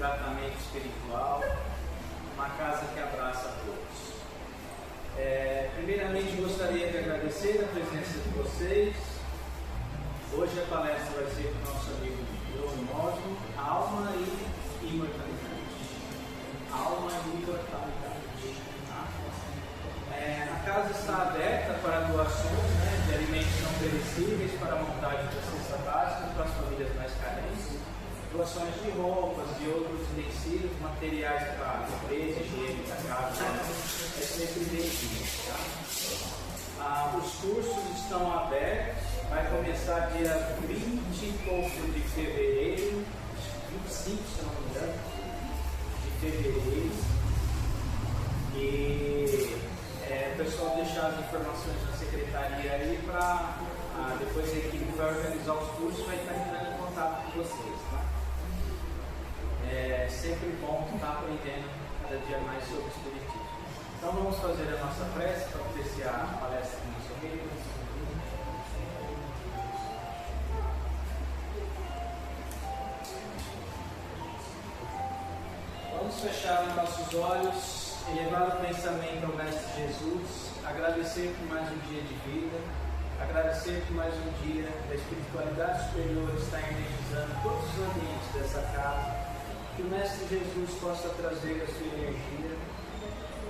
tratamento espiritual, uma casa que abraça a todos. Primeiramente, gostaria de agradecer a presença de vocês. Hoje a palestra vai ser com o nosso amigo Bruno Módio, Alma e Imortalidade. Alma e Imortalidade. Tá? A casa está aberta para doações, de alimentos não perecíveis para a montagem da cesta básica para as famílias mais carentes, doações de roupas e outros utensílios, materiais para limpeza, higiene da casa, é sempre bem-vindo. Tá? Os cursos estão abertos, vai começar dia 20 e pouco de fevereiro, 25, se não me engano, de fevereiro. E o pessoal deixar as informações na secretaria aí para depois a equipe vai organizar os cursos, vai estar entrando em contato com vocês. Tá? É sempre bom estar aprendendo cada dia mais sobre o Espiritismo. Então vamos fazer a nossa prece para apreciar a palestra do nosso amigo. Vamos fechar os nossos olhos, elevar o pensamento ao Mestre Jesus, agradecer por mais um dia de vida, agradecer por mais um dia da espiritualidade superior estar energizando todos os ambientes dessa casa, que o Mestre Jesus possa trazer a sua energia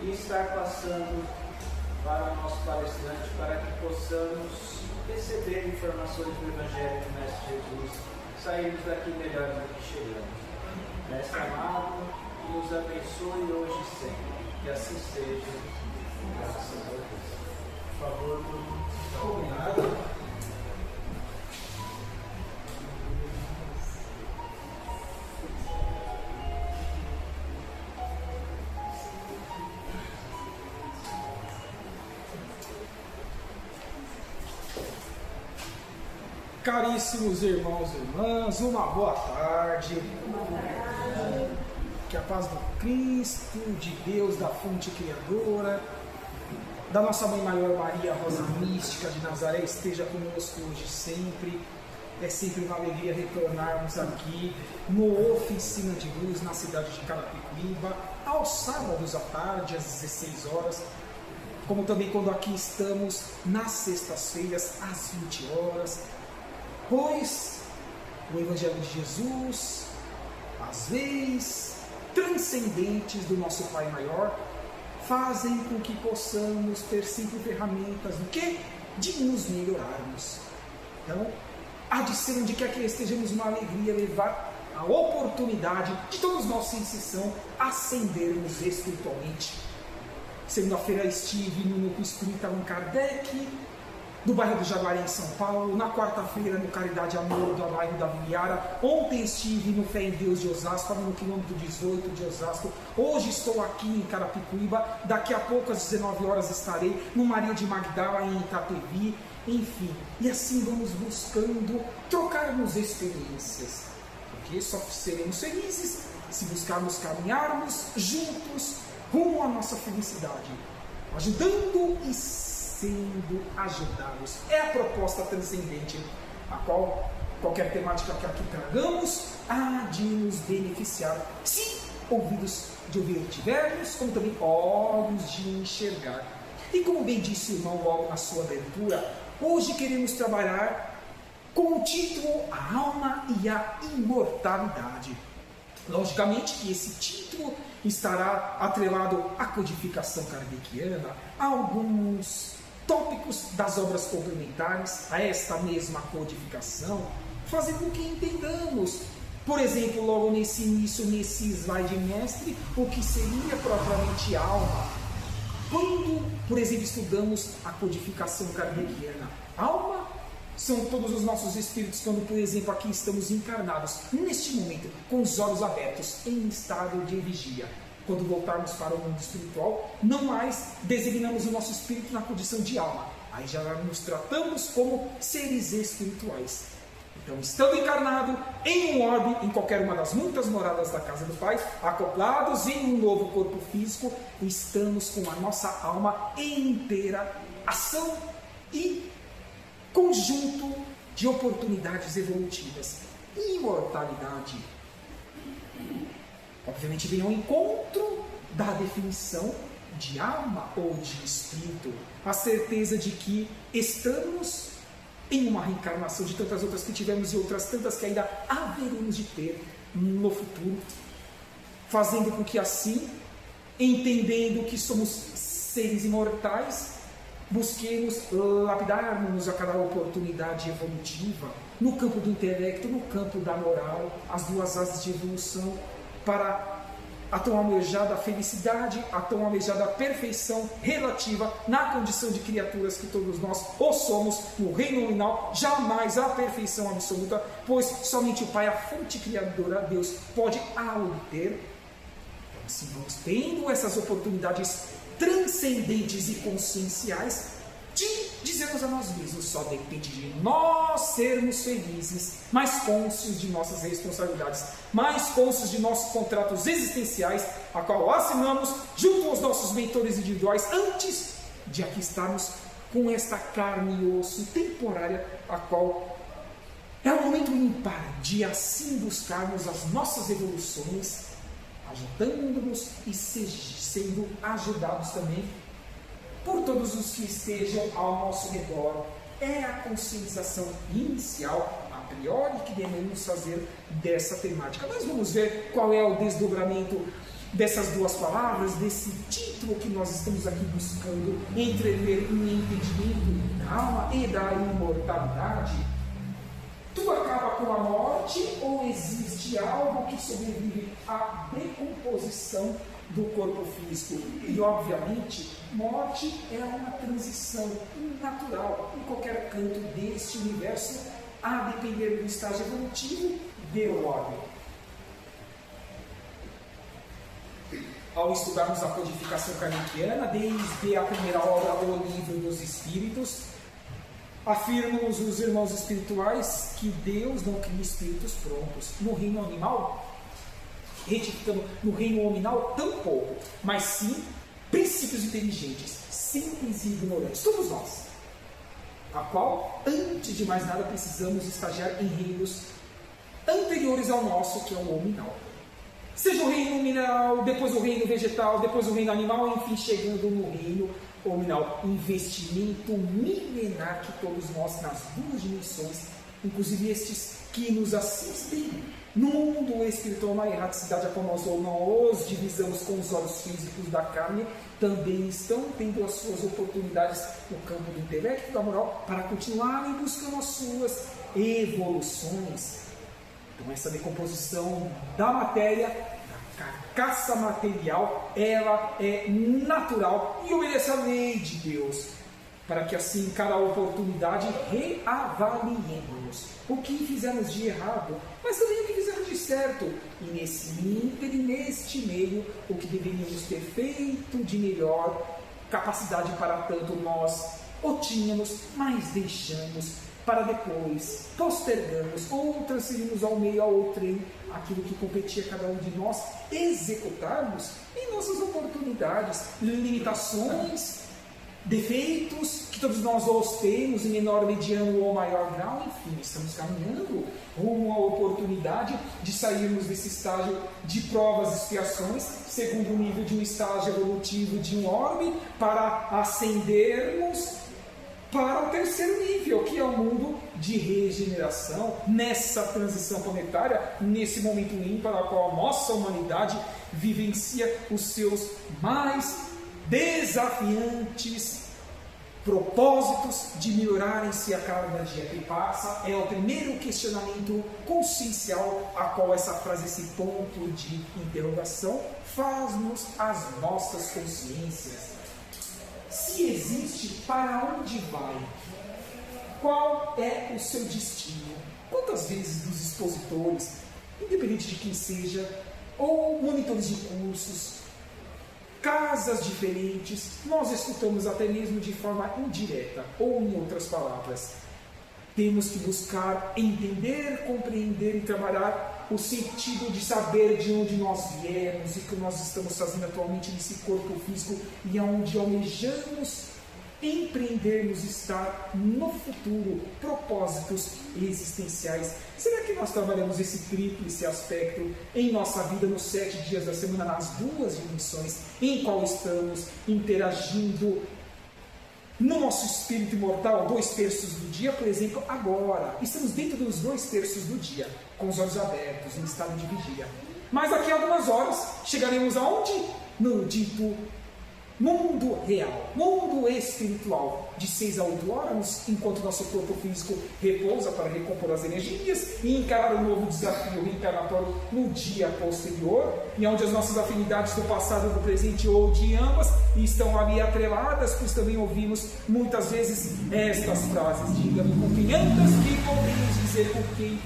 e estar passando para o nosso palestrante para que possamos receber informações do Evangelho do Mestre Jesus, sairmos daqui melhores do que chegamos. Mestre amado, nos abençoe hoje e sempre. Que assim seja. Graças a Deus. Por favor, obrigado. Caríssimos irmãos e irmãs, uma boa tarde. Que a paz do Cristo, de Deus, da fonte criadora, da nossa Mãe Maior Maria Rosa Mística de Nazaré esteja conosco hoje e sempre. É sempre uma alegria retornarmos aqui no Oficina de Luz, na cidade de Carapicuíba, aos sábados à tarde, às 16 horas, como também quando aqui estamos nas sextas-feiras, às 20 horas, pois o Evangelho de Jesus, as leis transcendentes do nosso Pai Maior fazem com que possamos ter sempre ferramentas do quê? De nos melhorarmos. Então, há de ser onde quer que estejamos, uma alegria levar a oportunidade de todos nós, sem exceção, ascendermos espiritualmente. Segunda-feira estive no Núcleo Espírita Allan Kardec, do bairro do Jaguaré, em São Paulo. Na quarta-feira, no Caridade e Amor, do bairro da Viliara. Ontem estive no Fé em Deus de Osasco, no quilômetro 18 de Osasco. Hoje estou aqui em Carapicuíba. Daqui a pouco, às 19 horas, estarei no Maria de Magdala, em Itapevi. Enfim, e assim vamos buscando trocarmos experiências. Porque só seremos felizes se buscarmos caminharmos juntos rumo à nossa felicidade. Ajudando e sendo ajudados. É a proposta transcendente, a qual qualquer temática que aqui tragamos há de nos beneficiar, se ouvidos de ouvir tivermos, como também olhos de enxergar. E como bem disse o irmão logo na sua abertura, hoje queremos trabalhar com o título A Alma e a Imortalidade. Logicamente que esse título estará atrelado à codificação kardeciana, a alguns tópicos das obras complementares a esta mesma codificação, fazendo com que entendamos, por exemplo, logo nesse início, nesse slide mestre, o que seria propriamente alma. Quando, por exemplo, estudamos a codificação kardeciana, alma são todos os nossos espíritos, quando, por exemplo, aqui estamos encarnados, neste momento, com os olhos abertos, em estado de vigia. Quando voltarmos para o mundo espiritual, não mais designamos o nosso espírito na condição de alma. Aí já nos tratamos como seres espirituais. Então, estando encarnado em um orbe, em qualquer uma das muitas moradas da casa do Pai, acoplados em um novo corpo físico, estamos com a nossa alma em inteira ação e conjunto de oportunidades evolutivas. Imortalidade. obviamente vem ao encontro da definição de alma ou de espírito, a certeza de que estamos em uma reencarnação de tantas outras que tivemos e outras tantas que ainda haveremos de ter no futuro, fazendo com que assim, entendendo que somos seres imortais, busquemos lapidar-nos a cada oportunidade evolutiva, no campo do intelecto, no campo da moral, as duas asas de evolução, para a tão almejada felicidade, a tão almejada perfeição relativa na condição de criaturas que todos nós o somos no reino nominal, jamais a perfeição absoluta, pois somente o Pai, a fonte criadora, Deus, pode a obter. Então, assim, vamos tendo essas oportunidades transcendentes e conscienciais de dizermos a nós mesmos, só depende de nós sermos felizes, mais cônscios de nossas responsabilidades, mais cônscios de nossos contratos existenciais, a qual assinamos junto aos nossos mentores individuais, antes de aqui estarmos com esta carne e osso temporária, a qual é o momento ímpar de assim buscarmos as nossas evoluções, ajudando-nos e sendo ajudados também por todos os que estejam ao nosso redor. É a conscientização inicial, a priori, que devemos fazer dessa temática. Nós vamos ver qual é o desdobramento dessas duas palavras, desse título que nós estamos aqui buscando, entrever em entendimento da alma e da imortalidade. Tudo acaba com a morte ou existe algo que sobrevive à decomposição do corpo físico? E, obviamente, morte é uma transição natural em qualquer canto deste universo, a depender do estágio evolutivo do homem. Ao estudarmos a codificação kardeciana, desde a primeira obra, o Livro dos Espíritos, afirmam os irmãos espirituais que Deus não cria espíritos prontos. No reino animal, retificando, no reino nominal, tão pouco, mas sim princípios inteligentes, simples e ignorantes, todos nós, a qual, antes de mais nada, precisamos estagiar em reinos anteriores ao nosso, que é o nominal. Seja o reino mineral, depois o reino vegetal, depois o reino animal, enfim, chegando no reino nominal. Investimento milenar que todos nós, nas duas dimensões, inclusive estes que nos assistem no mundo espiritual, na erraticidade a qual nós ou não os divisamos com os olhos físicos da carne, também estão tendo as suas oportunidades no campo do intelecto e da moral para continuarem buscando as suas evoluções. Então, essa decomposição da matéria, da carcaça material, ela é natural e obedece à lei de Deus, para que assim, em cada oportunidade, reavaliemos o que fizemos de errado, mas também o que fizemos de certo, e nesse ínter e neste meio, o que deveríamos ter feito de melhor, capacidade para tanto nós o tínhamos, mas deixamos para depois, postergamos ou transferimos ao meio, ao outrem, aquilo que competia a cada um de nós executarmos em nossas oportunidades, limitações, defeitos que todos nós os temos em menor, mediano ou maior grau. Enfim, estamos caminhando rumo à oportunidade de sairmos desse estágio de provas e expiações, segundo o nível de um estágio evolutivo de um orbe, para ascendermos para o terceiro nível, que é o mundo de regeneração, nessa transição planetária, nesse momento ímpar, a qual a nossa humanidade vivencia os seus mais desafiantes propósitos de melhorarem-se a cada dia que passa. É o primeiro questionamento consciencial a qual essa frase, esse ponto de interrogação, faz-nos as nossas consciências. Se existe, para onde vai? Qual é o seu destino? Quantas vezes dos expositores, independente de quem seja, ou monitores de cursos, casas diferentes, nós escutamos até mesmo de forma indireta, ou em outras palavras, temos que buscar entender, compreender e trabalhar o sentido de saber de onde nós viemos e o que nós estamos fazendo atualmente nesse corpo físico e aonde almejamos empreendermos estar no futuro, propósitos existenciais. Será que nós trabalhamos esse tríplice aspecto em nossa vida nos 7 dias da semana, nas 2 dimensões em qual estamos interagindo no nosso espírito imortal, 2/3 do dia, por exemplo, agora estamos dentro dos 2/3 do dia, com os olhos abertos, em estado de vigília. Mas daqui a algumas horas chegaremos aonde? No dito mundo real, mundo espiritual, de 6 a 8 horas, enquanto nosso corpo físico repousa para recompor as energias e encarar um novo desafio reencarnatório no dia posterior, e onde as nossas afinidades do passado, do presente ou de ambas estão ali atreladas, pois também ouvimos muitas vezes estas frases: diga-me com quem andas que poderes dizer com quem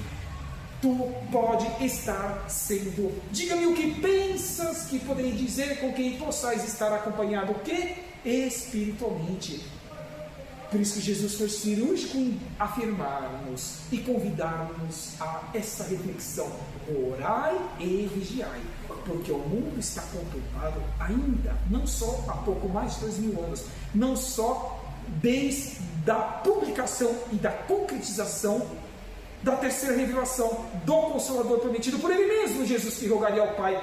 tu pode estar sendo. Diga-me o que pensas que poderei dizer com quem possais estar acompanhado, o que? Espiritualmente. Por isso que Jesus foi cirúrgico em afirmar-nos e convidar-nos a essa reflexão: orai e vigiai, porque o mundo está conturbado ainda, não só há pouco mais de 2000 anos, não só desde a publicação e da concretização da terceira revelação do Consolador prometido por Ele mesmo, Jesus, que rogaria ao Pai,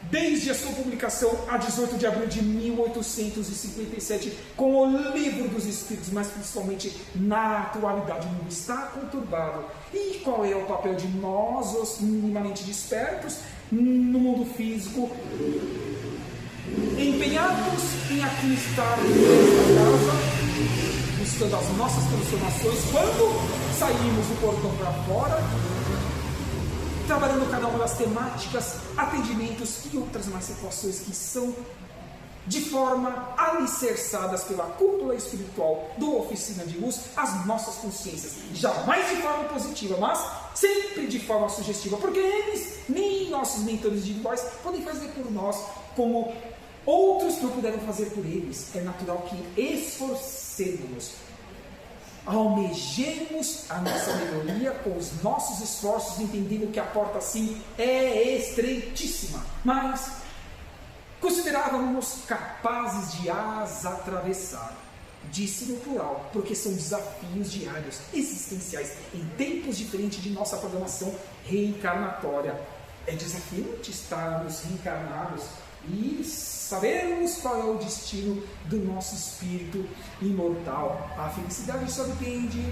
desde a sua publicação a 18 de abril de 1857, com o Livro dos Espíritos, mas principalmente na atualidade. O mundo está conturbado. E qual é o papel de nós, os minimamente despertos, no mundo físico, empenhados em aqui estar nesta casa, buscando as nossas transformações, quando saímos do portão para fora, trabalhando cada uma das temáticas, atendimentos e outras mais situações que são de forma alicerçadas pela cúpula espiritual do Oficina de Luz, as nossas consciências, jamais de forma positiva, mas sempre de forma sugestiva, porque eles, nem nossos mentores individuais, podem fazer por nós como outros não puderam fazer por eles. É natural que esforcemos, almejemos a nossa melhoria com os nossos esforços, entendendo que a porta sim é estreitíssima, mas considerávamos capazes de as atravessar. Disse no plural, porque são desafios diários, existenciais, em tempos diferentes de nossa programação reencarnatória. É desafiante estarmos reencarnados e sabermos qual é o destino do nosso espírito imortal. A felicidade só depende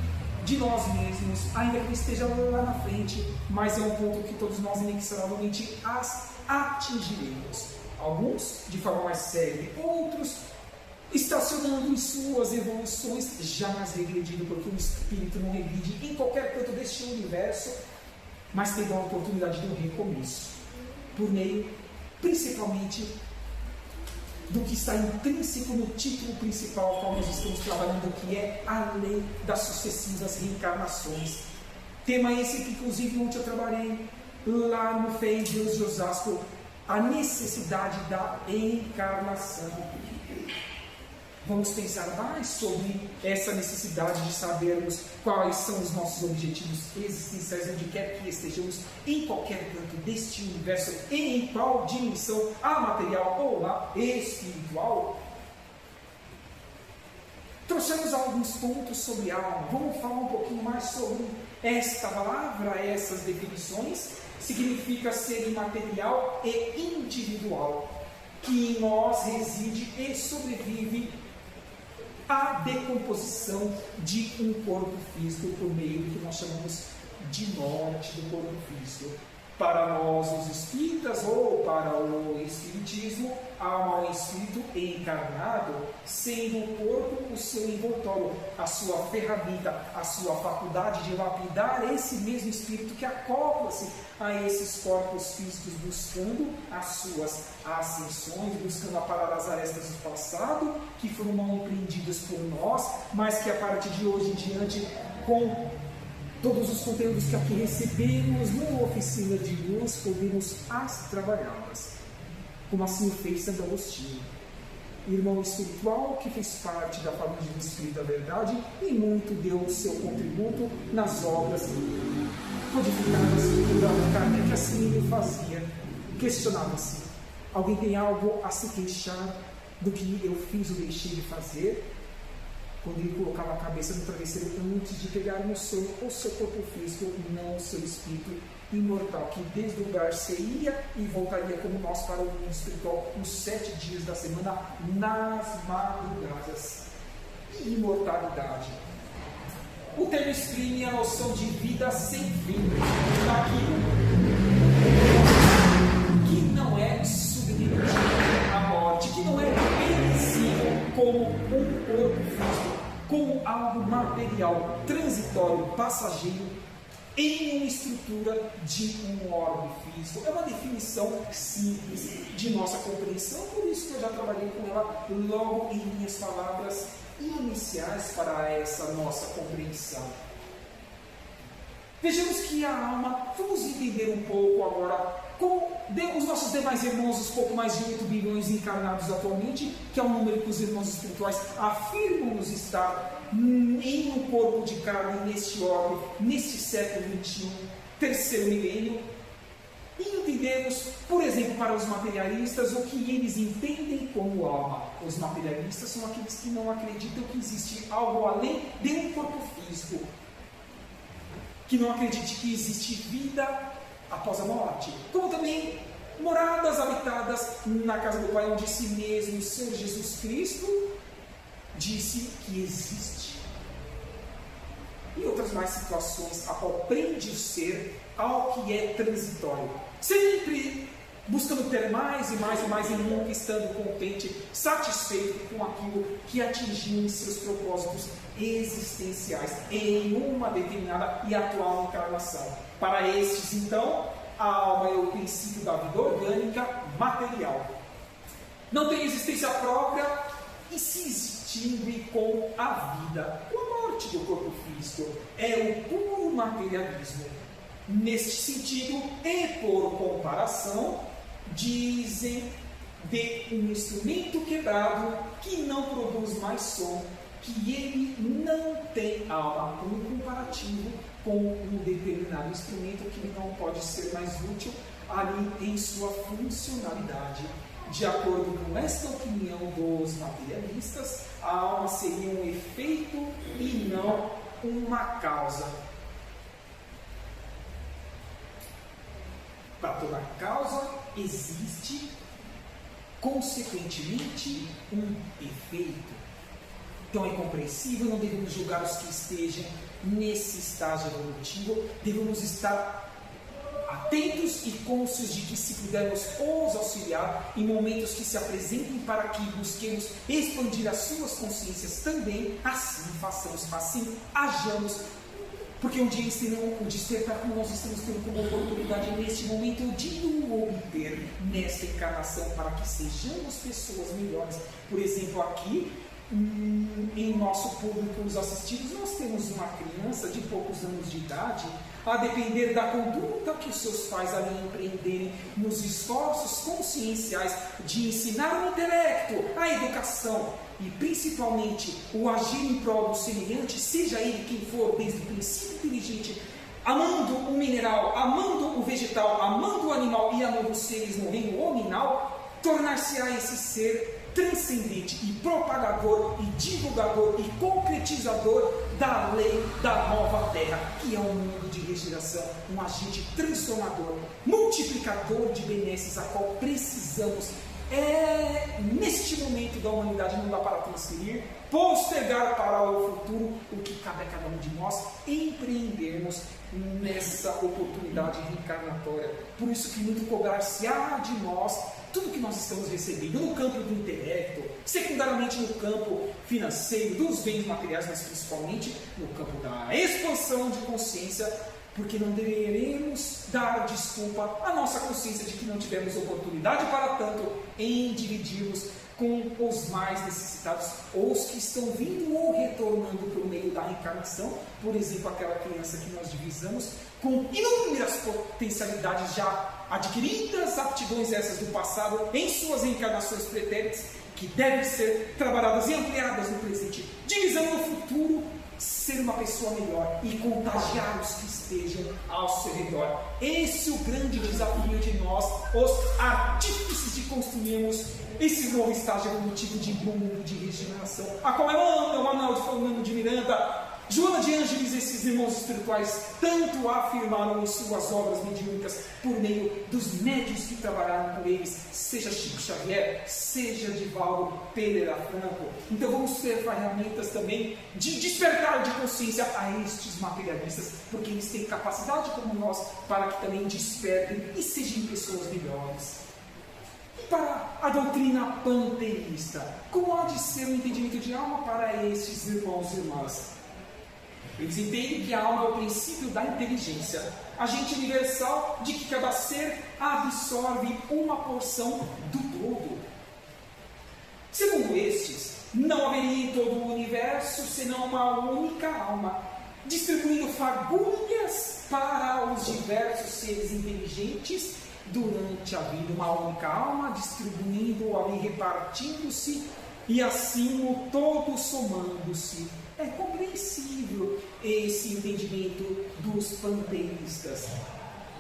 de nós mesmos, ainda que ele esteja lá na frente, mas é um ponto que todos nós inexoravelmente as atingiremos. Alguns de forma mais séria, outros estacionando em suas evoluções, jamais regredindo, porque o espírito não regride em qualquer canto deste universo, mas tendo a oportunidade do recomeço, por meio principalmente do que está intrínseco no título principal ao qual nós estamos trabalhando, que é a lei das sucessivas reencarnações. Tema esse que inclusive ontem eu trabalhei lá no Fé em Deus de Osasco, a necessidade da encarnação. Vamos pensar mais sobre essa necessidade de sabermos quais são os nossos objetivos existenciais, onde quer que estejamos, em qualquer canto deste universo, e em qual dimensão, a material ou a espiritual. Trouxemos alguns pontos sobre alma. Vamos falar um pouquinho mais sobre esta palavra, essas definições. Significa ser imaterial e individual, que em nós reside e sobrevive a decomposição de um corpo físico por meio do que nós chamamos de morte do corpo físico. Para nós, os espíritas, ou para o espiritismo, a alma é um espírito encarnado, sendo o corpo o seu envoltório, a sua ferramenta, a sua faculdade de lapidar esse mesmo espírito que acopla-se a esses corpos físicos, buscando as suas ascensões, buscando aparar as arestas do passado, que foram mal empreendidas por nós, mas que a partir de hoje em diante, com todos os conteúdos que aqui recebemos no Oficina de Luz, podemos as trabalhá-las, como assim o fez Santo Agostinho, irmão espiritual que fez parte da família do Espírito da Verdade e muito deu o seu contributo nas obras codificadas por Allan Kardec. Assim ele fazia, questionava-se: alguém tem algo a se queixar do que eu fiz ou deixei de fazer? quando ele colocava a cabeça no travesseiro antes de pegar no sono o seu corpo físico, não o seu espírito imortal, que desde o lugar seria e voltaria como nós para o mundo espiritual os 7 dias da semana nas madrugadas. Imortalidade. O termo exprime a noção de vida sem fim, daquilo que não é submetido à morte, que não é perecível como um corpo físico, como algo material, transitório, passageiro, em uma estrutura de um órgão físico. É uma definição simples de nossa compreensão, por isso que eu já trabalhei com ela logo em minhas palavras iniciais para essa nossa compreensão. Vejamos que a alma, vamos entender um pouco agora como os nossos demais irmãos, os pouco mais de 8 bilhões encarnados atualmente, que é o número que os irmãos espirituais afirmam-nos estar em um corpo de carne, neste órgão, neste século XXI, terceiro milênio, e entendemos, por exemplo, para os materialistas, o que eles entendem como alma. Os materialistas são aqueles que não acreditam que existe algo além de um corpo físico, que não acredite que existe vida após a morte, como também moradas habitadas na casa do Pai, onde si mesmo o Senhor Jesus Cristo disse que existe. E outras mais situações a qual prende o ser ao que é transitório, sempre buscando ter mais e mais e mais, e nunca estando contente, satisfeito com aquilo que atingiu em seus propósitos existenciais em uma determinada e atual encarnação. Para estes, então, a alma é o princípio da vida orgânica material. Não tem existência própria e se extingue com a vida, com a morte do corpo físico. É o puro materialismo. Neste sentido, e por comparação, dizem de um instrumento quebrado que não produz mais som, que ele não tem alma, um comparativo com um determinado instrumento que não pode ser mais útil ali em sua funcionalidade. De acordo com esta opinião dos materialistas, a alma seria um efeito e não uma causa. Para toda causa existe, consequentemente, um efeito. Então é compreensível, não devemos julgar os que estejam nesse estágio evolutivo, devemos estar atentos e cônscios de que, se pudermos os auxiliar em momentos que se apresentem para que busquemos expandir as suas consciências também, assim façamos, assim hajamos, porque um dia serão o despertar como nós estamos tendo como oportunidade neste momento de o obter nesta encarnação, para que sejamos pessoas melhores. Por exemplo, aqui em nosso público, os assistidos, nós temos uma criança de poucos anos de idade, a depender da conduta que os seus pais ali empreenderem nos esforços conscienciais de ensinar o intelecto, a educação e principalmente o agir em prol do semelhante, seja ele quem for, desde o princípio inteligente, amando o mineral, amando o vegetal, amando o animal e amando os seres no reino hominal, tornar-se-á esse ser transcendente e propagador e divulgador e concretizador da lei da nova terra, que é um mundo de regeneração, um agente transformador, multiplicador de benesses, a qual precisamos. Neste momento da humanidade não dá para transferir, postergar para o futuro, o que cabe a cada um de nós empreendermos nessa oportunidade reencarnatória. Por isso que muito cobrar-se-á de nós tudo que nós estamos recebendo no campo do intelecto, secundariamente no campo financeiro, dos bens materiais, mas principalmente no campo da expansão de consciência, porque não deveremos dar desculpa à nossa consciência de que não tivemos oportunidade para tanto em dividirmos com os mais necessitados, ou os que estão vindo ou retornando por meio da reencarnação, por exemplo, aquela criança que nós divisamos, com inúmeras potencialidades já adquiridas, aptidões essas do passado, em suas reencarnações pretéritas, que devem ser trabalhadas e ampliadas no presente, divisando no futuro, ser uma pessoa melhor e contagiar os que estejam ao seu redor. Esse é o grande desafio de nós, os artífices de construirmos esse novo estágio evolutivo de mundo de regeneração, a qual Emmanuel Joana de Ângeles, esses irmãos espirituais, tanto afirmaram em suas obras mediúnicas por meio dos médiuns que trabalharam por eles, seja Chico Xavier, seja Divaldo Pereira Franco. Então vamos ter ferramentas também de despertar de consciência a estes materialistas, porque eles têm capacidade como nós para que também despertem e sejam pessoas melhores. E para a doutrina panteísta, como há de ser o entendimento de alma para estes irmãos e irmãs? Eles entendem que a alma é o princípio da inteligência, agente universal de que cada ser absorve uma porção do todo. Segundo estes, não haveria em todo o universo senão uma única alma, distribuindo fagulhas para os diversos seres inteligentes durante a vida. Uma única alma distribuindo ali, repartindo-se, e assim o todo somando-se. É compreensível esse entendimento dos panteístas.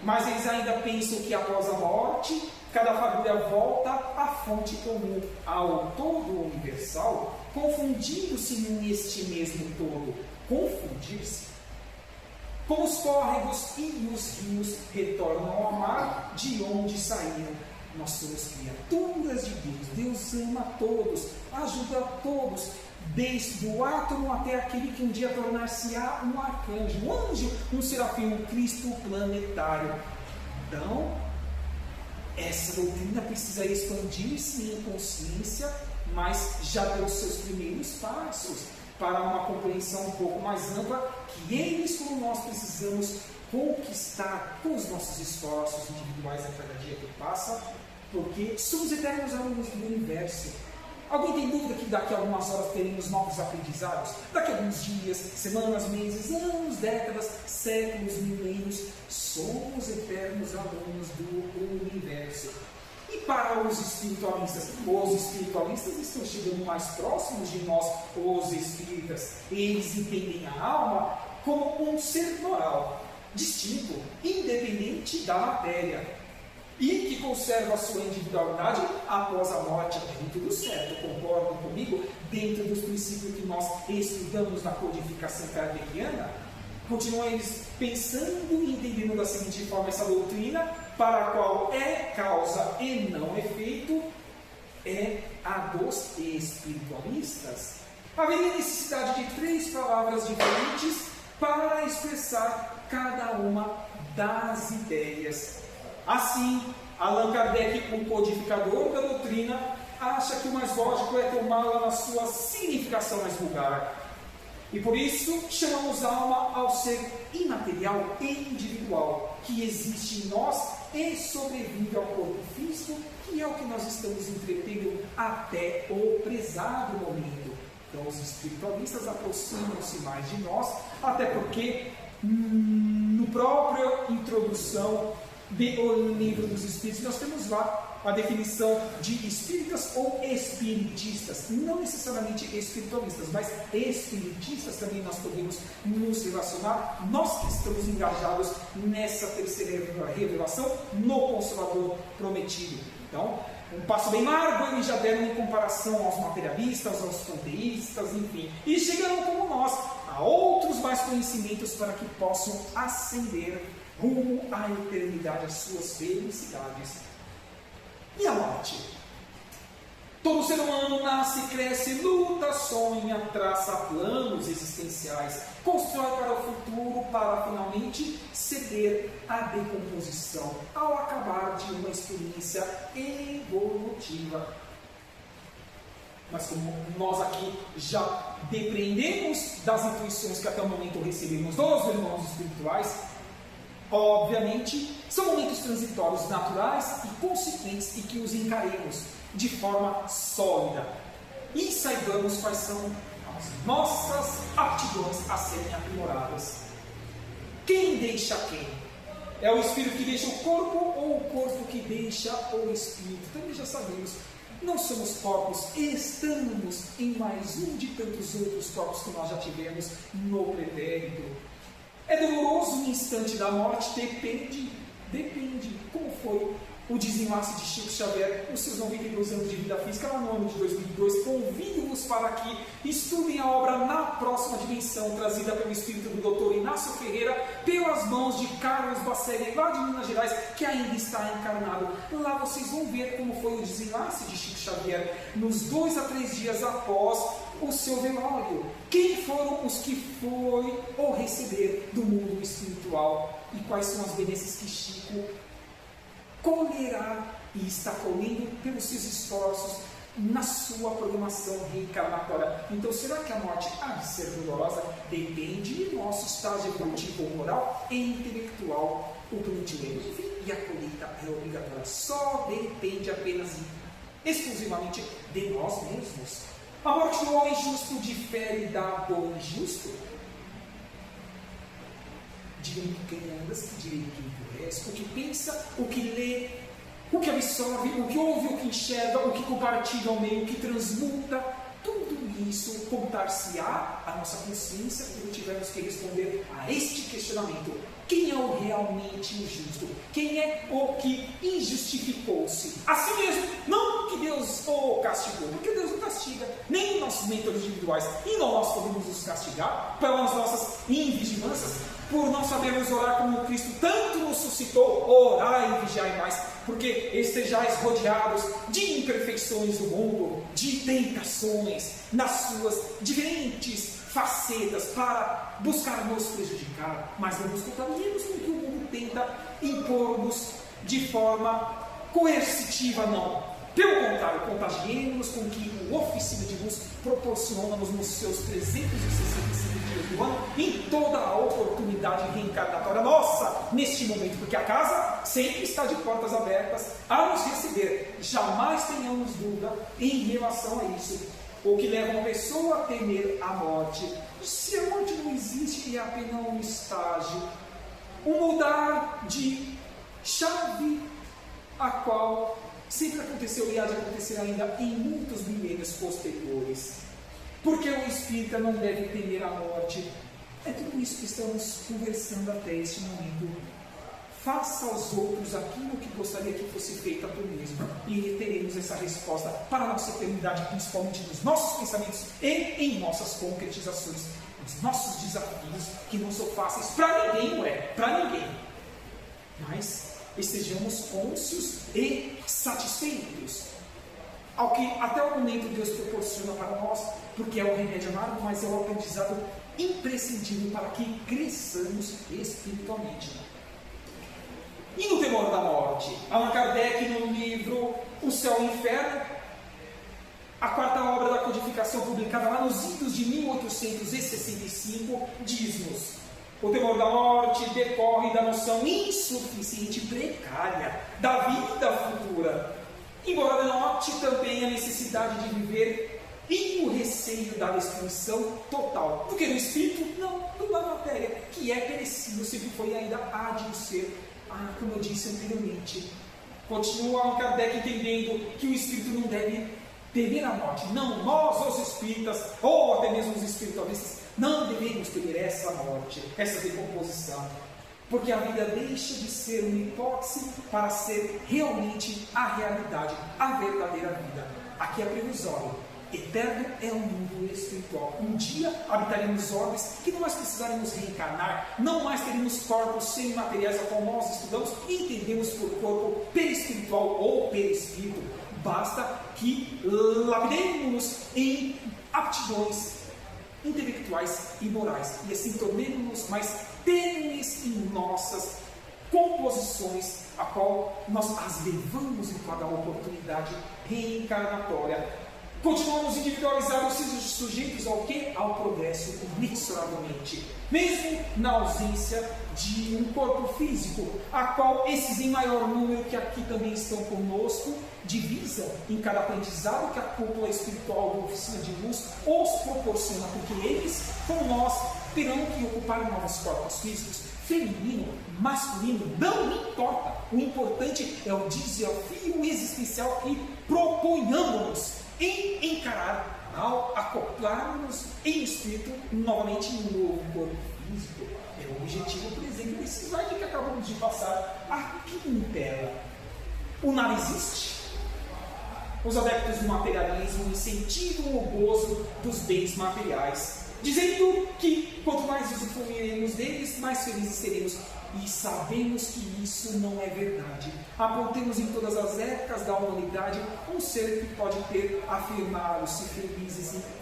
Mas eles ainda pensam que após a morte, cada fagulha volta à fonte comum, ao todo universal, confundindo-se neste mesmo todo. Confundir-se. Como os córregos e os rios retornam ao mar de onde saíram. Nós somos criaturas de Deus. Deus ama a todos, ajuda a todos, desde o átomo até aquele que um dia tornar-se-á um arcanjo, um anjo, um serafim, um Cristo planetário. Então, essa doutrina precisa expandir-se em consciência, mas já deu seus primeiros passos para uma compreensão um pouco mais ampla, que eles, como nós, precisamos conquistar com os nossos esforços individuais a cada dia que passa, porque somos eternos alunos do universo. Alguém tem dúvida que daqui a algumas horas teremos novos aprendizados? Daqui a alguns dias, semanas, meses, anos, décadas, séculos, milênios, somos eternos alunos do universo. E para os espiritualistas estão chegando mais próximos de nós, os espíritas. Eles entendem a alma como um ser moral, distinto, independente da matéria, e que conserva a sua individualidade após a morte. É tudo certo, concordam comigo? Dentro dos princípios que nós estudamos na codificação kardeciana, continuam eles pensando e entendendo da seguinte forma essa doutrina, para a qual é causa e não efeito, é a dos espiritualistas. Haveria necessidade de 3 palavras diferentes para expressar cada uma das ideias. Assim, Allan Kardec, o codificador da doutrina, acha que o mais lógico é tomá-la na sua significação mais vulgar. E por isso chamamos alma ao ser imaterial e individual, que existe em nós e sobrevive ao corpo físico, que é o que nós estamos entretendo até o prezado momento. Então os espiritualistas aproximam-se mais de nós, até porque no próprio introdução do livro dos Espíritos nós temos lá a definição de espíritas ou espiritistas, não necessariamente espiritualistas, mas espiritistas também nós podemos nos relacionar, nós que estamos engajados nessa terceira revelação no Consolador Prometido. Então, um passo bem largo eles já deram em comparação aos materialistas, aos panteístas, enfim, e chegaram como nós a outros mais conhecimentos para que possam ascender rumo à eternidade, às suas felicidades. E a morte? Todo ser humano nasce, cresce, luta, sonha, traça planos existenciais, constrói para o futuro, para finalmente ceder à decomposição, ao acabar de uma experiência evolutiva. Mas como nós aqui já depreendemos das intuições que até o momento recebemos dos irmãos espirituais, obviamente, são momentos transitórios naturais e consequentes e que os encaremos de forma sólida e saibamos quais são as nossas aptidões a serem aprimoradas. Quem deixa quem? É o espírito que deixa o corpo ou o corpo que deixa o espírito? Também já sabemos, não somos corpos, estamos em mais um de tantos outros corpos que nós já tivemos no pretérito. É doloroso o instante da morte? Depende como foi o desenlace de Chico Xavier nos seus 92 anos de vida física, lá no ano de 2002. Convido-vos para que estudem a obra Na Próxima Dimensão, trazida pelo espírito do Dr. Inácio Ferreira, pelas mãos de Carlos Bacelli, lá de Minas Gerais, que ainda está encarnado. Lá vocês vão ver como foi o desenlace de Chico Xavier nos 2 a 3 dias após o seu velório. Quem foram os que foi ou receber do mundo espiritual e quais são as benesses que Chico colherá e está colhendo pelos seus esforços na sua programação reencarnatória. Então, será que a morte há de ser dolorosa? Depende do nosso estágio evolutivo moral e intelectual, o plantio, e a colheita é obrigatória. Só depende apenas e exclusivamente de nós mesmos. A morte do homem justo difere da do injusto. Diga-me quem andas, que direi quem tu és, o que pensa, o que lê, o que absorve, o que ouve, o que enxerga, o que compartilha ao meio, o que transmuta. Tudo isso contar-se-á a nossa consciência quando tivermos que responder a este questionamento. Quem é o realmente injusto? Quem é o que injustificou-se? Assim mesmo, não que Deus o castigou, porque Deus não castiga nem os nossos mentores individuais. E nós podemos nos castigar pelas nossas invigilâncias, por não sabermos orar como Cristo tanto nos suscitou. Orai e vigiai mais, porque estejais rodeados de imperfeições do mundo, de tentações nas suas diferentes facetas para buscar nos prejudicar, mas não nos contaminemos com o que o mundo tenta impor-nos de forma coercitiva, não. Pelo contrário, contagiemos com o que o Oficina de Luz proporciona-nos nos seus 365 dias do ano, em toda a oportunidade reencarnatória nossa, neste momento, porque a casa sempre está de portas abertas a nos receber. Jamais tenhamos dúvida em relação a isso. O que leva uma pessoa a temer a morte. Se a morte não existe, é apenas um estágio, um mudar de chave, a qual sempre aconteceu e há de acontecer ainda em muitos milênios posteriores. Porque o espírita não deve temer a morte. É tudo isso que estamos conversando até este momento. Faça aos outros aquilo que gostaria que fosse feito a tu mesmo. E teremos essa resposta para a nossa eternidade, principalmente nos nossos pensamentos e em nossas concretizações. Os nossos desafios, que não são fáceis para ninguém, não é? Para ninguém. Mas estejamos cônscios e satisfeitos ao que até o momento Deus proporciona para nós, porque é um remédio amargo, mas é um aprendizado imprescindível para que cresçamos espiritualmente. E no temor da morte? Allan Kardec, no livro O Céu e o Inferno, a quarta obra da codificação publicada lá nos idos de 1865, diz-nos: o temor da morte decorre da noção insuficiente e precária da vida futura, embora denote também a necessidade de viver e o receio da destruição total, porque no espírito, não, da matéria, que é perecível, sempre foi e ainda há de ser. Como eu disse anteriormente, continua Allan Kardec entendendo que o espírito não deve temer a morte. Não, nós, os espíritas, ou até mesmo os espiritualistas, não devemos temer essa morte, essa decomposição, porque a vida deixa de ser uma hipótese para ser realmente a realidade, a verdadeira vida. Aqui é previsório. Eterno é o mundo espiritual. Um dia habitaremos orbes que não mais precisaremos reencarnar, não mais teremos corpos semimateriais, a qual nós estudamos e entendemos por corpo perispiritual ou perispírito. Basta que lapidemos-nos em aptidões intelectuais e morais, e assim tornemos-nos mais tênues em nossas composições, a qual nós as levamos em cada oportunidade reencarnatória. Continuamos individualizados, sujeitos ao quê? Ao progresso inexoravelmente, mesmo na ausência de um corpo físico, a qual esses em maior número que aqui também estão conosco divisam em cada aprendizado que a cúpula espiritual da Oficina de Luz os proporciona, porque eles, como nós, terão que ocupar novos corpos físicos, feminino, masculino, não importa. O importante é o desafio existencial que proponhamos em encarar ao acoplarmos em espírito novamente em um novo corpo físico. É o objetivo, por exemplo, desse slide que acabamos de passar aqui em tela. O nada existe. Os adeptos do materialismo incentivam o gozo dos bens materiais, dizendo que quanto mais usufruiremos deles, mais felizes seremos. E sabemos que isso não é verdade. Apontemos em todas as épocas da humanidade um ser que pode ter afirmado-se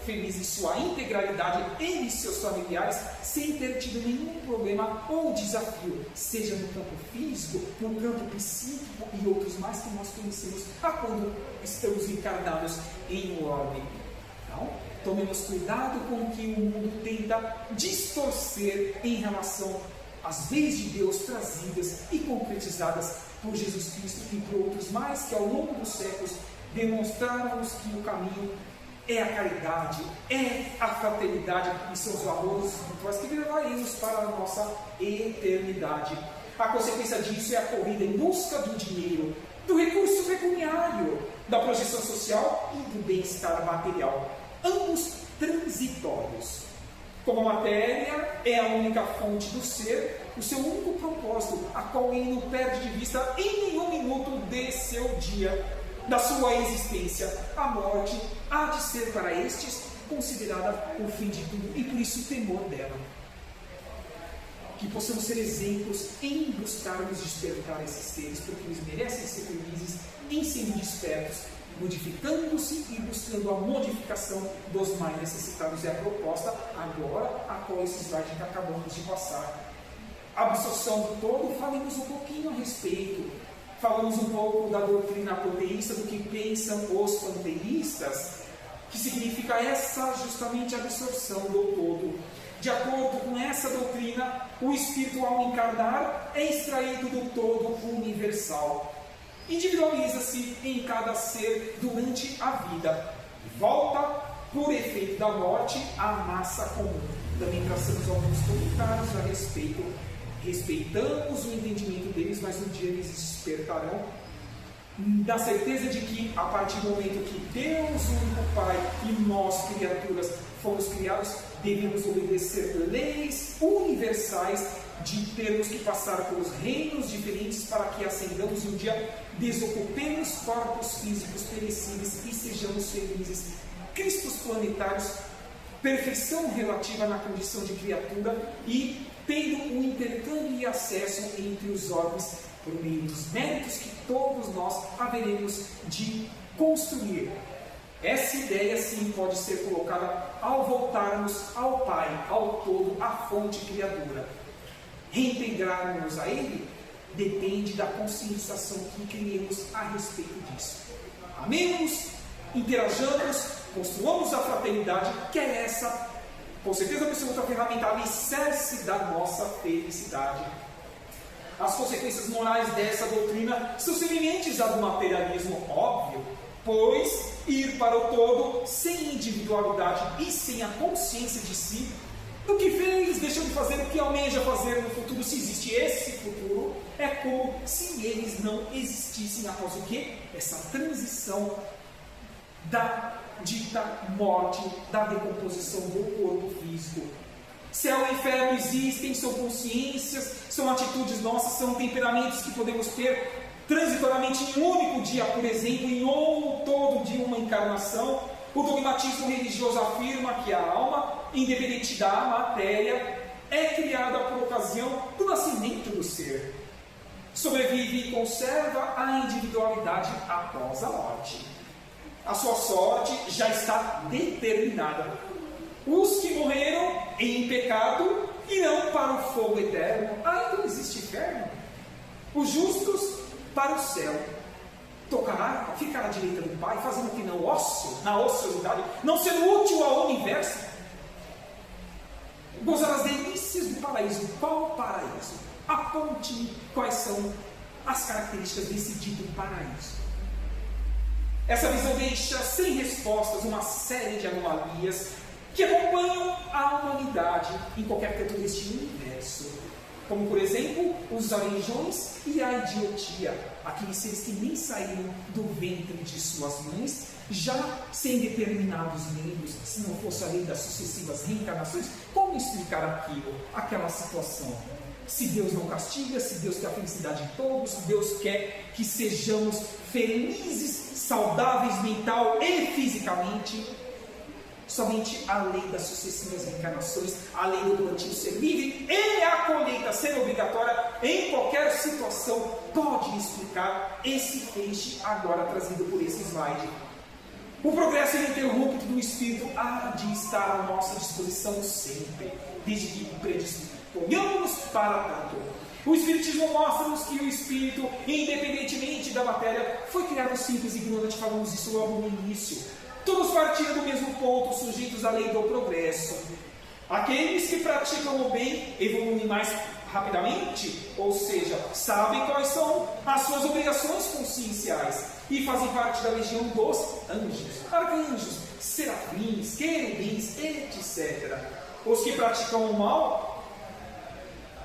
feliz em sua integralidade, ele e seus familiares, sem ter tido nenhum problema ou desafio, seja no campo físico, no campo psíquico e outros mais que nós conhecemos, a quando estamos encarnados em um orbe. Então, tomemos cuidado com o que o mundo tenta distorcer em relação às leis de Deus trazidas e concretizadas por Jesus Cristo e por outros mais que ao longo dos séculos demonstraram-nos que o caminho é a caridade, é a fraternidade e seus valores espirituais que levaremos para a nossa eternidade. A consequência disso é a corrida em busca do dinheiro, do recurso pecuniário, da projeção social e do bem-estar material, ambos transitórios. Como a matéria é a única fonte do ser, o seu único propósito, a qual ele não perde de vista em nenhum minuto de seu dia, da sua existência, a morte há de ser para estes considerada o fim de tudo e por isso o temor dela. Que possamos ser exemplos em buscarmos despertar esses seres, porque eles merecem ser felizes em sendo despertos, modificando-se e buscando a modificação dos mais necessitados. É a proposta agora a qual esse slide que acabamos de passar. A absorção do todo, falemos um pouquinho a respeito. Falamos um pouco da doutrina panteísta, do que pensam os panteístas, que significa essa justamente absorção do todo. De acordo com essa doutrina, o espírito ao encarnar é extraído do todo universal. Individualiza-se em cada ser durante a vida e volta, por efeito da morte, à massa comum. Também traçamos alguns comentários a respeito. Respeitamos o entendimento deles, mas um dia eles despertarão da certeza de que, a partir do momento que Deus, o único Pai, e nós, criaturas, fomos criados, devemos obedecer leis universais de termos que passar pelos reinos diferentes para que ascendamos e um dia desocupemos corpos físicos perecíveis e sejamos felizes. Cristos planetários, perfeição relativa na condição de criatura e tendo um intercâmbio e acesso entre os orbes por meio dos méritos que todos nós haveremos de construir. Essa ideia sim pode ser colocada ao voltarmos ao Pai, ao todo, à fonte criadora. Reintegrarmos a Ele depende da conscientização que criemos a respeito disso. Amemos, interajamos, construamos a fraternidade, que é essa, com certeza absoluta, ferramenta alicerce da nossa felicidade. As consequências morais dessa doutrina são semelhantes à do materialismo, óbvio, pois ir para o todo sem individualidade e sem a consciência de si, do que fez, deixou de fazer o que almeja fazer no futuro, se existe esse futuro, é como se eles não existissem após o quê? Essa transição da dita morte, da decomposição do corpo físico. Céu e inferno existem, são consciências, são atitudes nossas, são temperamentos que podemos ter transitoriamente em um único dia, por exemplo, em um todo de uma encarnação. O dogmatismo religioso afirma que a alma, independente da matéria, é criada por ocasião do nascimento do ser. Sobrevive e conserva a individualidade após a morte. A sua sorte já está determinada. Os que morreram em pecado irão para o fogo eterno. Ainda existe inferno. Os justos para o céu. Tocar, ficar à direita do Pai, fazendo o que não ócio, na ociosidade, não sendo útil ao universo. Gozar as delícias do paraíso. Qual paraíso? Aponte-me quais são as características desse dito paraíso. Essa visão deixa sem respostas uma série de anomalias que acompanham a humanidade em qualquer canto deste universo. Como, por exemplo, os arenjões e a idiotia, aqueles seres que nem saíram do ventre de suas mães, já sem determinados membros, se não fosse a lei das sucessivas reencarnações. Como explicar aquilo, aquela situação? se Deus não castiga, se Deus quer a felicidade de todos, se Deus quer que sejamos felizes, saudáveis mental e fisicamente. Somente a lei das sucessivas reencarnações, a lei do plantio ser livre e a colheita ser obrigatória em qualquer situação pode explicar esse feixe agora trazido por esse slide. O progresso ininterrupto do Espírito há de estar à nossa disposição sempre, desde que predisponhamos para tanto. O Espiritismo mostra-nos que o Espírito, independentemente da matéria, foi criado simples e ignorante, falamos isso logo no início. Todos partiram do mesmo ponto, sujeitos à lei do progresso. Aqueles que praticam o bem evoluem mais rapidamente, ou seja, sabem quais são as suas obrigações conscienciais e fazem parte da legião dos anjos, arcanjos, serafins, querubins, etc. Os que praticam o mal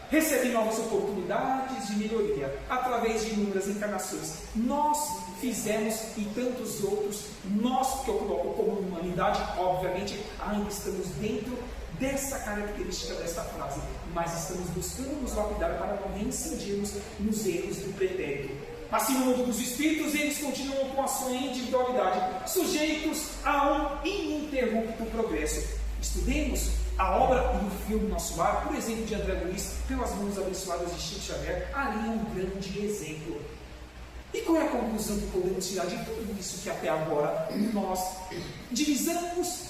recebem novas oportunidades de melhoria através de inúmeras encarnações. Nós fizemos e tantos outros, nós que eu coloco como humanidade, obviamente, ainda estamos dentro dessa característica desta frase, mas estamos buscando nos lapidar para não reincidirmos nos erros do pretérito. Assim, no mundo dos espíritos, eles continuam com a sua individualidade, sujeitos a um ininterrupto progresso. Estudemos a obra e o filme Nosso Lar, por exemplo, de André Luiz, pelas mãos abençoadas de Chico Xavier, ali é um grande exemplo. E qual é a conclusão que podemos tirar de tudo isso que até agora nós divisamos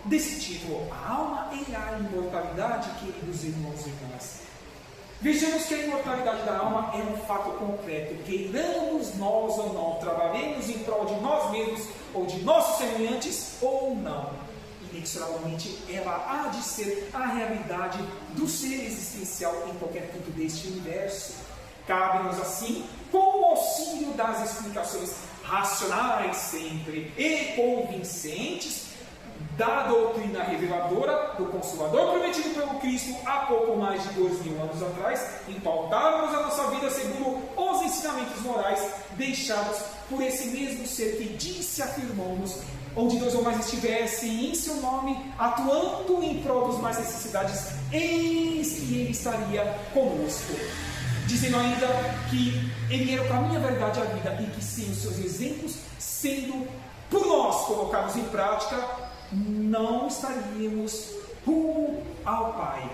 desse título? A alma e a imortalidade, queridos irmãos e irmãs. Vejamos que a imortalidade da alma é um fato concreto. Queiramos nós ou não, trabalhemos em prol de nós mesmos ou de nossos semelhantes ou não. Inexoravelmente, ela há de ser a realidade do ser existencial em qualquer ponto deste universo. Cabe-nos assim, com o auxílio das explicações racionais sempre e convincentes, da doutrina reveladora do Consolador prometido pelo Cristo há pouco mais de 2000 anos atrás, impautarmos a nossa vida segundo os ensinamentos morais deixados por esse mesmo ser que disse, afirmou-nos, onde dois ou mais estivessem em seu nome, atuando em prol dos mais necessidades, eis que ele estaria conosco. Dizendo ainda que ele era o caminho, a verdade e a vida, e que sem os seus exemplos, sendo por nós colocados em prática, não estaríamos rumo ao Pai.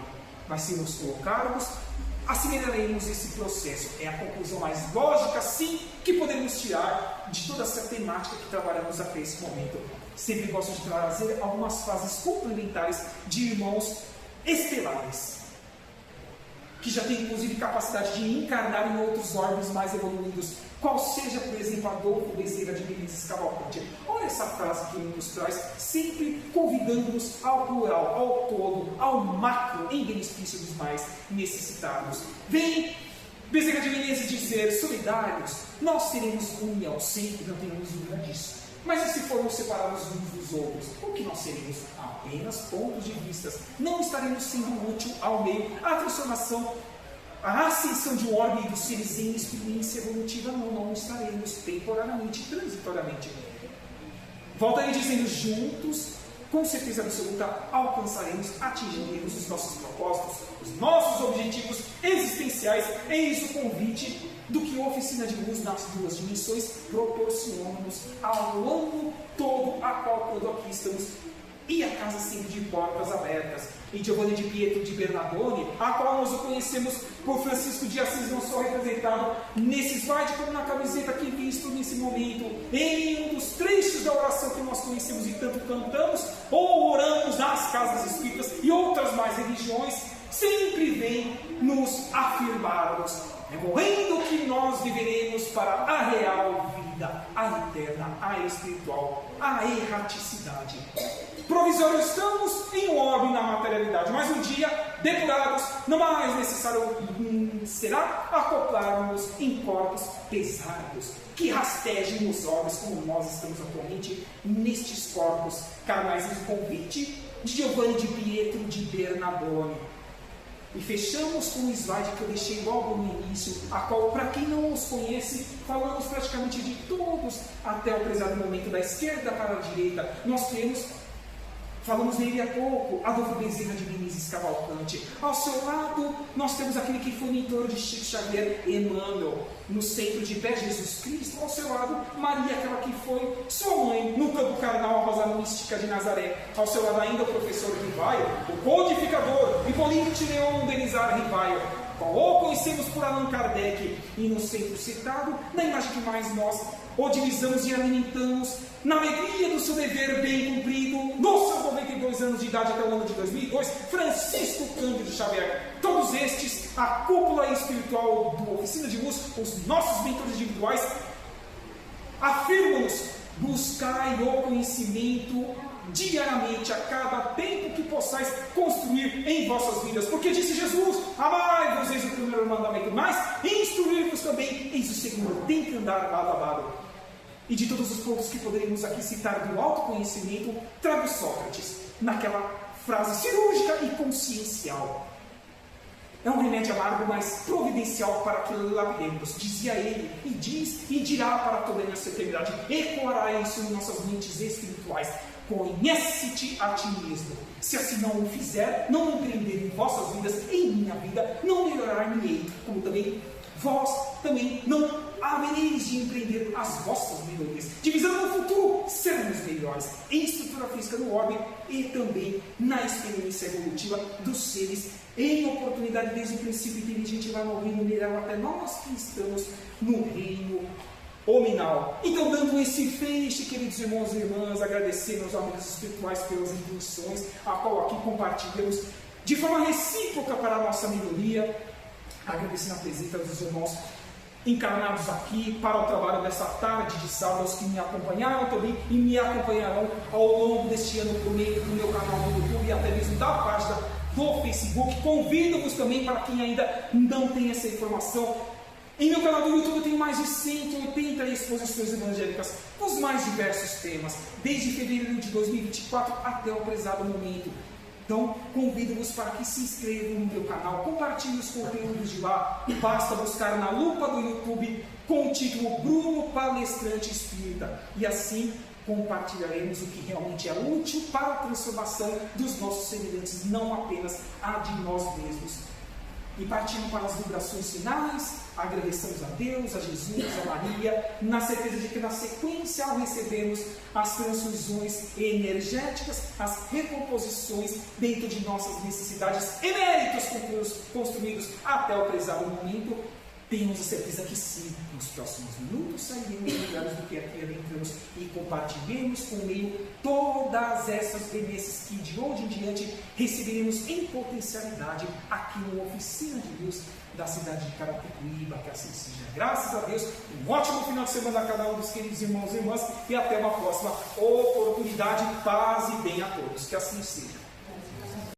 Mas se nos colocarmos, aceleraremos esse processo. É a conclusão mais lógica, sim, que podemos tirar de toda essa temática que trabalhamos até esse momento. Sempre gosto de trazer algumas frases complementares de irmãos estelares, que já tem inclusive capacidade de encarnar em outros orbes mais evoluídos, qual seja, por exemplo, Adolfo Bezerra de Menezes Cavalcante. Olha essa frase que ele nos traz, sempre convidando-nos ao plural, ao todo, ao macro, em benefício dos mais necessitados. Vem Bezerra de Menezes dizer, solidários, nós teremos união sempre, não tenhamos dúvida disso. Mas e se formos separados uns dos outros? O que nós seremos? Apenas pontos de vista. Não estaremos sendo útil ao meio. A transformação, a ascensão de um orbe dos seres em experiência evolutiva, não estaremos temporariamente, transitoriamente. Voltarei dizendo, juntos, com certeza absoluta, alcançaremos, atingiremos os nossos propósitos, os nossos objetivos existenciais. Eis o convite do que a oficina de luz nas duas dimensões proporciona-nos ao ano todo, a qual quando aqui estamos, e a casa sempre de portas abertas. Em Giovanni de Pietro de Bernardone, a qual nós o conhecemos por Francisco de Assis, não só representado nesse slide, como na camiseta que visto nesse momento, em um dos trechos da oração que nós conhecemos e tanto cantamos, ou oramos nas casas espíritas e outras mais religiões, sempre vem nos afirmarmos, recorrendo que nós viveremos para a real vida, a eterna, a espiritual, a erraticidade. Provisório estamos em um orbe na materialidade, mas um dia, depurados, não mais necessário será acoplarmos em corpos pesados, que rastejem os orbes como nós estamos atualmente nestes corpos carnais. O convite de Giovanni de Pietro de Bernardone. E fechamos com um slide que eu deixei logo no início, a qual, para quem não os conhece, falamos praticamente de todos até o prezado momento da esquerda para a direita. Nós temos, falamos nele há pouco, Adolfo Bezerra de Menezes Cavalcante. Avante. Ao seu lado, nós temos aquele que foi mentor de Chico Xavier, Emmanuel. No centro de pé, Jesus Cristo. Ao seu lado, Maria, aquela que foi sua mãe no campo carnal, a Rosa Mística de Nazaré. Ao seu lado ainda o professor Rivaio, o codificador, Hipólito Leon Denizar Rivaio, qual conhecemos por Allan Kardec. E no centro citado, na imagem que mais nós utilizamos e alimentamos, na alegria do seu dever bem cumprido, nos seus 92 anos de idade até o ano de 2002, Francisco Cândido Xavier. Todos estes, a cúpula espiritual do Oficina de Luz, os nossos mentores individuais, afirmam-nos: buscai o conhecimento diariamente, a cada tempo que possais construir em vossas vidas. Porque disse Jesus: amai-vos, eis o primeiro mandamento, mas instruir-vos também, eis o segundo. Tem que andar lado a lado. E de todos os pontos que poderíamos aqui citar do autoconhecimento, trago Sócrates, naquela frase cirúrgica e consciencial: é um remédio amargo, mas providencial para que lapidemos. Dizia ele, e diz e dirá para toda a nossa eternidade. Ecoará isso em nossas mentes espirituais. Conhece-te a ti mesmo. Se assim não o fizer, não empreender em vossas vidas, em minha vida, não melhorar-me-ei. Como também vós também não havereis de empreender as vossas melhorias, divisando no futuro sermos melhores em estrutura física no orbe e também na experiência evolutiva dos seres, em oportunidade desde o princípio inteligente lá no reino mineral até nós que estamos no reino hominal. Então, dando esse feixe, queridos irmãos e irmãs, agradecer aos amigos espirituais pelas intuições, a qual aqui compartilhamos de forma recíproca para a nossa melhoria, agradecendo a presença dos irmãos encarnados aqui para o trabalho dessa tarde de sábado, aos que me acompanharam também e me acompanharão ao longo deste ano por meio do meu canal no YouTube e até mesmo da página do Facebook. Convido-vos também, para quem ainda não tem essa informação, em meu canal do YouTube eu tenho mais de 180 exposições evangélicas com os mais diversos temas, desde fevereiro de 2024 até o prezado momento. Então, convido-vos para que se inscrevam no meu canal, compartilhem os conteúdos de lá. Basta buscar na lupa do YouTube com o título Bruno Palestrante Espírita. E assim compartilharemos o que realmente é útil para a transformação dos nossos semelhantes, não apenas a de nós mesmos. E partindo para as vibrações finais, agradecemos a Deus, a Jesus, a Maria, na certeza de que na sequência, ao recebermos as transfusões energéticas, as recomposições dentro de nossas necessidades e méritos construídos até o prezado momento, temos a certeza que sim, nos próximos minutos sairemos melhores do que aqui adentramos e compartilhemos com o meio todas essas remessas que de hoje em diante receberemos em potencialidade aqui no Oficina de Luz da cidade de Carapicuíba. Que assim seja. Graças a Deus, um ótimo final de semana a cada um dos queridos irmãos e irmãs e até uma próxima oportunidade. Paz e bem a todos. Que assim seja.